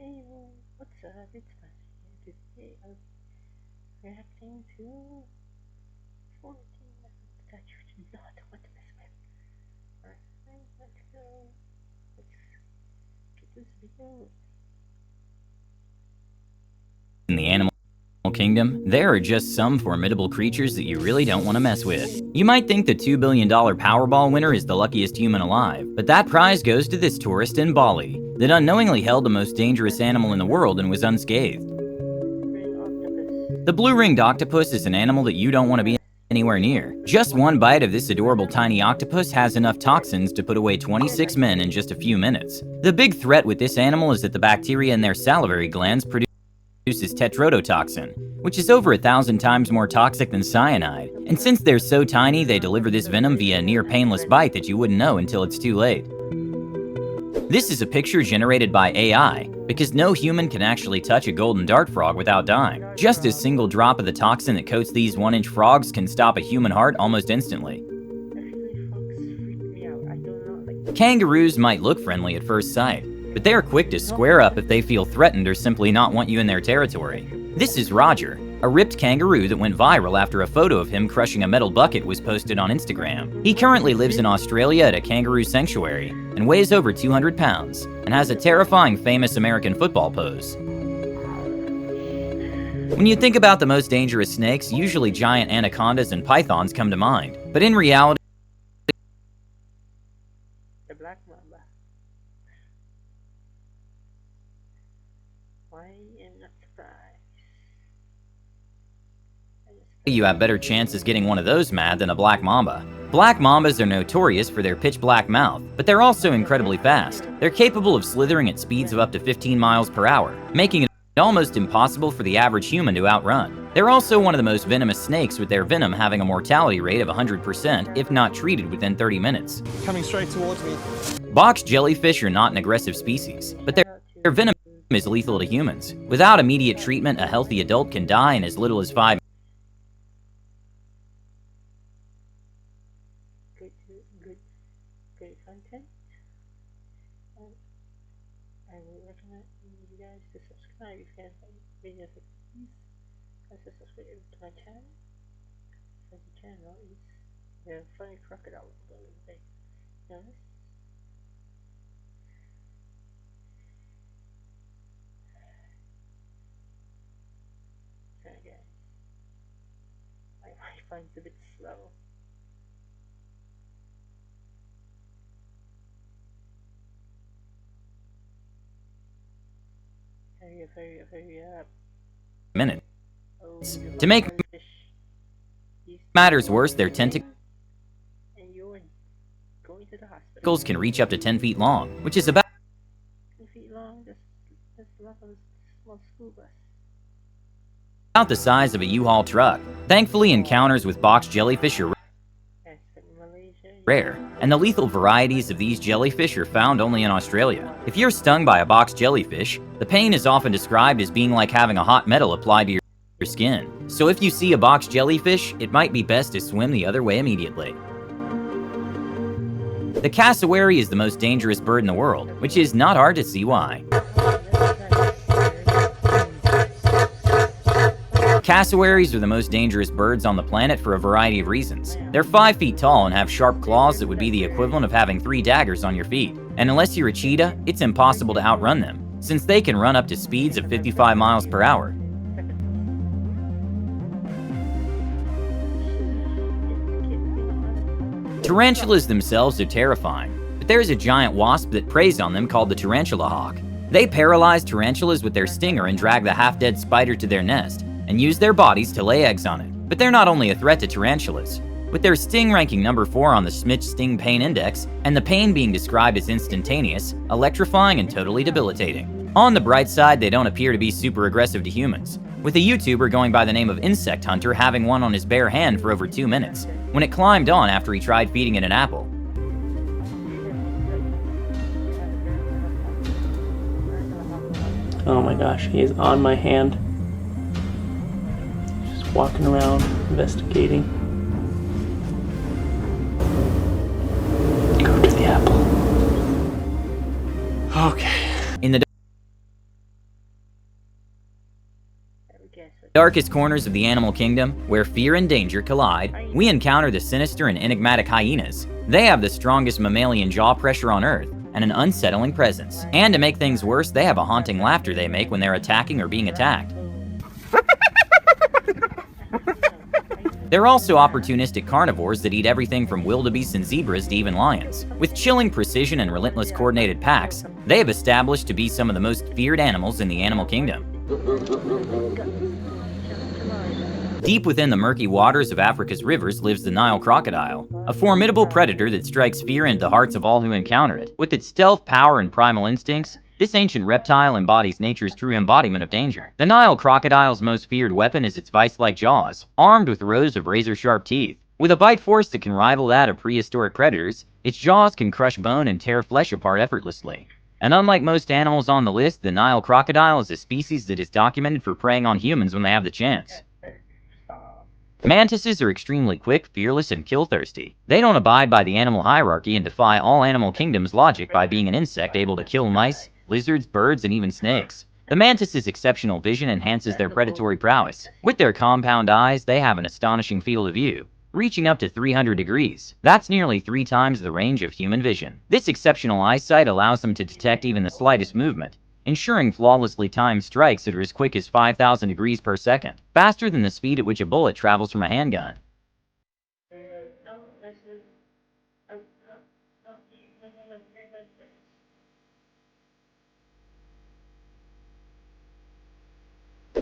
Hey, what's up? It's Matt here. Today I'm reacting to 14 that you do not want to mess with. Alright, let's go. Let's get this video. In the animal kingdom, there are just some formidable creatures that you really don't want to mess with. You might think the $2 billion Powerball winner is the luckiest human alive, but that prize goes to this tourist in Bali that unknowingly held the most dangerous animal in the world and was unscathed. The blue-ringed octopus is an animal that you don't want to be anywhere near. Just one bite of this adorable tiny octopus has enough toxins to put away 26 men in just a few minutes. The big threat with this animal is that the bacteria in their salivary glands produces tetrodotoxin, which is over 1,000 times more toxic than cyanide. And since they're so tiny, they deliver this venom via a near painless bite that you wouldn't know until it's too late. This is a picture generated by AI, because no human can actually touch a golden dart frog without dying. Just a single drop of the toxin that coats these 1-inch frogs can stop a human heart almost instantly. Kangaroos might look friendly at first sight, but they are quick to square up if they feel threatened or simply not want you in their territory. This is Roger, a ripped kangaroo that went viral after a photo of him crushing a metal bucket was posted on Instagram. He currently lives in Australia at a kangaroo sanctuary and weighs over 200 pounds and has a terrifying famous American football pose. When you think about the most dangerous snakes, usually giant anacondas and pythons come to mind, but in reality, The black mamba. Why am not surprised? you have better chances getting one of those mad than a black mamba. Black mambas are notorious for their pitch black mouth, but they're also incredibly fast. They're capable of slithering at speeds of up to 15 miles per hour, making it almost impossible for the average human to outrun. They're also one of the most venomous snakes, with their venom having a mortality rate of 100% if not treated within 30 minutes. Coming straight towards me. Box jellyfish are not an aggressive species, but their venom is lethal to humans. Without immediate treatment, a healthy adult can die in as little as 5 Good content. I would recommend you guys to subscribe if you have videos like these. Also subscribe to my channel. So the channel is the funny crocodile. Notice? Sorry guys. My Wi-Fi is a bit slow. Hurry up. minutes. Oh, To make matters worse, their tentacles and you're going to the hospital. can reach up to 10 feet long, which is about 10 feet long, that's a lot of a small school bus. the size of a U-Haul truck. Thankfully, encounters with box jellyfish are rare, and the lethal varieties of these jellyfish are found only in Australia. If you're stung by a box jellyfish, the pain is often described as being like having a hot metal applied to your skin. So if you see a box jellyfish, it might be best to swim the other way immediately. The cassowary is the most dangerous bird in the world, which is not hard to see why. Cassowaries are the most dangerous birds on the planet for a variety of reasons. They're 5 feet tall and have sharp claws that would be the equivalent of having 3 daggers on your feet. And unless you're a cheetah, it's impossible to outrun them, since they can run up to speeds of 55 miles per hour. Tarantulas themselves are terrifying, but there's a giant wasp that preys on them called the tarantula hawk. They paralyze tarantulas with their stinger and drag the half-dead spider to their nest, and use their bodies to lay eggs on it. But they're not only a threat to tarantulas. With their sting ranking number 4 on the Smith Sting Pain Index, and the pain being described as instantaneous, electrifying, and totally debilitating. On the bright side, they don't appear to be super aggressive to humans, with a YouTuber going by the name of Insect Hunter having one on his bare hand for over 2 minutes, when it climbed on after he tried feeding it an apple. Oh my gosh, he is on my hand. Just walking around, investigating. Go to the apple. Okay. In the darkest corners of the animal kingdom, where fear and danger collide, we encounter the sinister and enigmatic hyenas. They have the strongest mammalian jaw pressure on Earth and an unsettling presence. And to make things worse, they have a haunting laughter they make when they're attacking or being attacked. They're also opportunistic carnivores that eat everything from wildebeests and zebras to even lions. With chilling precision and relentless coordinated packs, they have established to be some of the most feared animals in the animal kingdom. Deep within the murky waters of Africa's rivers lives the Nile crocodile, a formidable predator that strikes fear into the hearts of all who encounter it. With its stealth, power, and primal instincts, this ancient reptile embodies nature's true embodiment of danger. The Nile crocodile's most feared weapon is its vice-like jaws, armed with rows of razor-sharp teeth. With a bite force that can rival that of prehistoric predators, its jaws can crush bone and tear flesh apart effortlessly. And unlike most animals on the list, the Nile crocodile is a species that is documented for preying on humans when they have the chance. Mantises are extremely quick, fearless, and kill-thirsty. They don't abide by the animal hierarchy and defy all animal kingdom's logic by being an insect able to kill mice, lizards, birds, and even snakes. The mantis's exceptional vision enhances their predatory prowess. With their compound eyes, they have an astonishing field of view, reaching up to 300 degrees. That's nearly 3 times the range of human vision. This exceptional eyesight allows them to detect even the slightest movement, ensuring flawlessly timed strikes that are as quick as 5,000 degrees per second, faster than the speed at which a bullet travels from a handgun.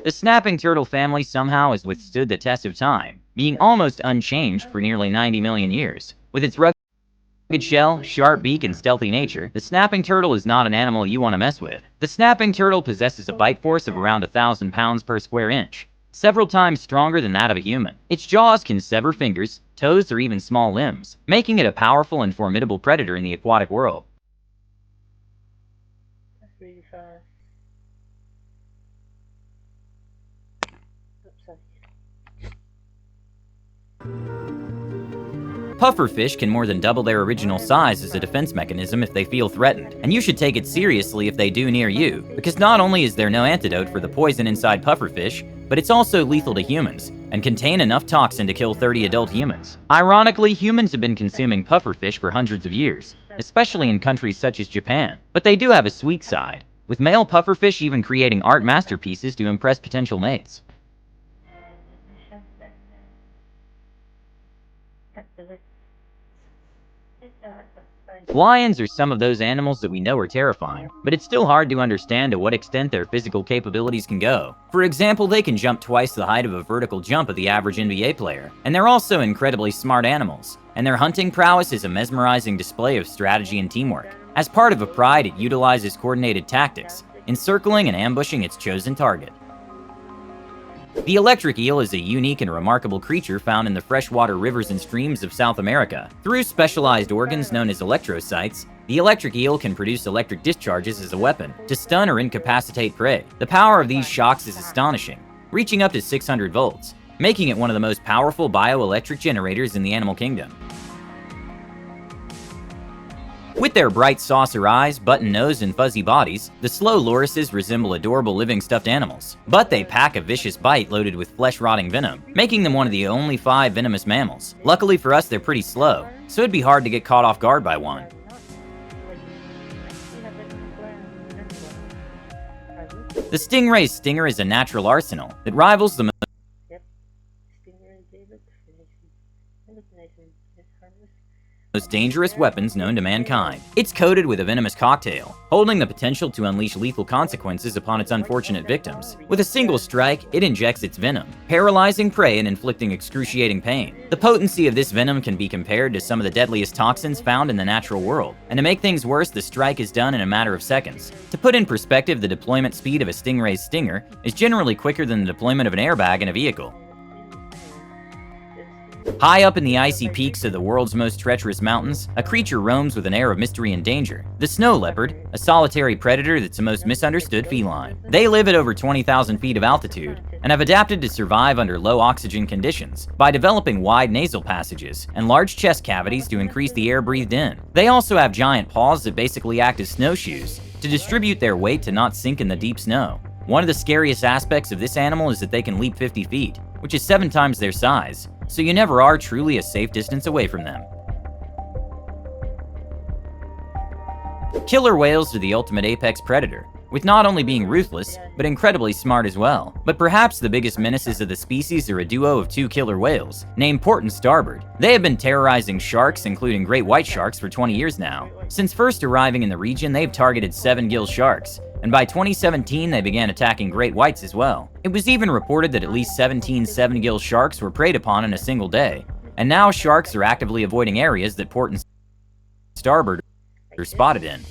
The snapping turtle family somehow has withstood the test of time, being almost unchanged for nearly 90 million years. With its rugged shell, sharp beak, and stealthy nature, the snapping turtle is not an animal you want to mess with. The snapping turtle possesses a bite force of around 1,000 pounds per square inch, several times stronger than that of a human. Its jaws can sever fingers, toes, or even small limbs, making it a powerful and formidable predator in the aquatic world. That's really fast. Oops, sorry. Pufferfish can more than double their original size as a defense mechanism if they feel threatened, and you should take it seriously if they do near you, because not only is there no antidote for the poison inside pufferfish, but it's also lethal to humans, and contain enough toxin to kill 30 adult humans. Ironically, humans have been consuming pufferfish for hundreds of years, especially in countries such as Japan. But they do have a sweet side, with male pufferfish even creating art masterpieces to impress potential mates. Lions are some of those animals that we know are terrifying, but it's still hard to understand to what extent their physical capabilities can go. For example, they can jump twice the height of a vertical jump of the average NBA player, and they're also incredibly smart animals, and their hunting prowess is a mesmerizing display of strategy and teamwork. As part of a pride, it utilizes coordinated tactics, encircling and ambushing its chosen target. The electric eel is a unique and remarkable creature found in the freshwater rivers and streams of South America. Through specialized organs known as electrocytes, the electric eel can produce electric discharges as a weapon to stun or incapacitate prey. The power of these shocks is astonishing, reaching up to 600 volts, making it one of the most powerful bioelectric generators in the animal kingdom. With their bright saucer eyes, button nose, and fuzzy bodies, the slow lorises resemble adorable living stuffed animals. But they pack a vicious bite loaded with flesh-rotting venom, making them one of the only 5 venomous mammals. Luckily for us, they're pretty slow, so it'd be hard to get caught off guard by one. The stingray's stinger is a natural arsenal that rivals the most dangerous weapons known to mankind. It's coated with a venomous cocktail, holding the potential to unleash lethal consequences upon its unfortunate victims. With a single strike, it injects its venom, paralyzing prey and inflicting excruciating pain. The potency of this venom can be compared to some of the deadliest toxins found in the natural world, and to make things worse, the strike is done in a matter of seconds. To put in perspective, the deployment speed of a stingray's stinger is generally quicker than the deployment of an airbag in a vehicle. High up in the icy peaks of the world's most treacherous mountains, a creature roams with an air of mystery and danger. The snow leopard, a solitary predator that's the most misunderstood feline. They live at over 20,000 feet of altitude and have adapted to survive under low oxygen conditions by developing wide nasal passages and large chest cavities to increase the air breathed in. They also have giant paws that basically act as snowshoes to distribute their weight to not sink in the deep snow. One of the scariest aspects of this animal is that they can leap 50 feet, which is 7 times their size, so you never are truly a safe distance away from them. Killer whales are the ultimate apex predator, with not only being ruthless, but incredibly smart as well. But perhaps the biggest menaces of the species are a duo of 2 killer whales, named Port and Starboard. They have been terrorizing sharks, including great white sharks, for 20 years now. Since first arriving in the region, they've targeted 7-gill sharks, and by 2017 they began attacking great whites as well. It was even reported that at least 17 7-gill sharks were preyed upon in a single day, and now sharks are actively avoiding areas that Port and Starboard are spotted in.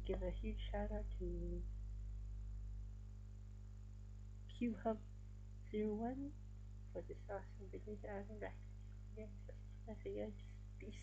Give a huge shout out to QHub01 for this awesome video that I made. Yes, that's it, guys. Peace.